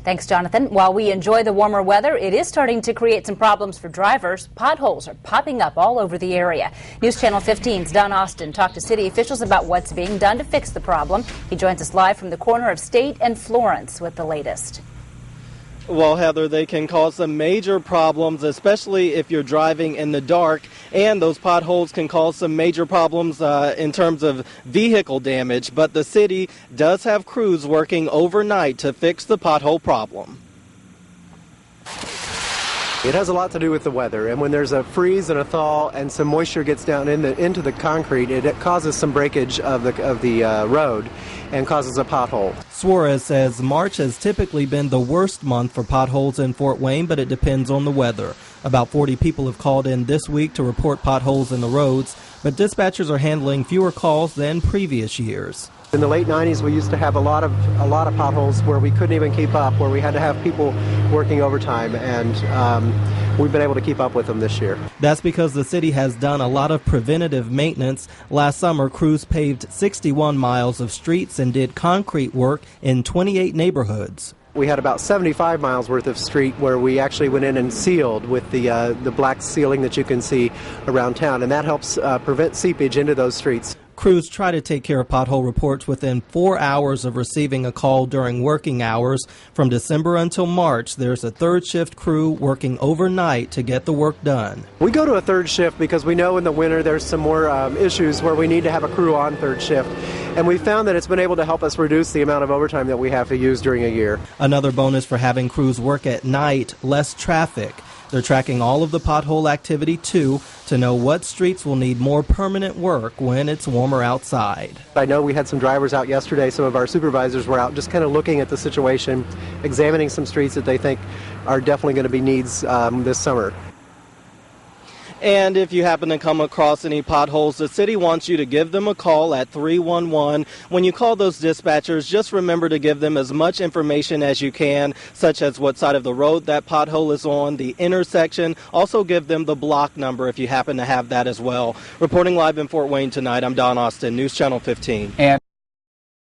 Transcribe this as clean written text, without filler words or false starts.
Thanks, Jonathan. While we enjoy the warmer weather, it is starting to create some problems for drivers. Potholes are popping up all over the area. News Channel 15's Don Austin talked to city officials about what's being done to fix the problem. He joins us live from the corner of State and Florence with the latest. Well, Heather, they can cause some major problems, especially if you're driving in the dark, and those potholes can cause some major problems in terms of vehicle damage. But the city does have crews working overnight to fix the pothole problem. It has a lot to do with the weather, and when there's a freeze and a thaw and some moisture gets down into the concrete, it causes some breakage of the road and causes a pothole. Suarez says March has typically been the worst month for potholes in Fort Wayne, but it depends on the weather. About 40 people have called in this week to report potholes in the roads, but dispatchers are handling fewer calls than previous years. In the late 90s, we used to have a lot of potholes where we couldn't even keep up, where we had to have people working overtime, and we've been able to keep up with them this year. That's because the city has done a lot of preventative maintenance. Last summer, crews paved 61 miles of streets and did concrete work in 28 neighborhoods. We had about 75 miles worth of street where we actually went in and sealed with the black sealing that you can see around town, and that helps prevent seepage into those streets. Crews try to take care of pothole reports within 4 hours of receiving a call during working hours. From December until March, there's a third shift crew working overnight to get the work done. We go to a third shift because we know in the winter there's some more issues where we need to have a crew on third shift. And we found that it's been able to help us reduce the amount of overtime that we have to use during a year. Another bonus for having crews work at night, less traffic. They're tracking all of the pothole activity, too, to know what streets will need more permanent work when it's warmer outside. I know we had some drivers out yesterday. Some of our supervisors were out just kind of looking at the situation, examining some streets that they think are definitely going to be needs this summer. And if you happen to come across any potholes, the city wants you to give them a call at 311. When you call those dispatchers, just remember to give them as much information as you can, such as what side of the road that pothole is on, the intersection. Also give them the block number if you happen to have that as well. Reporting live in Fort Wayne tonight, I'm Don Austin, News Channel 15.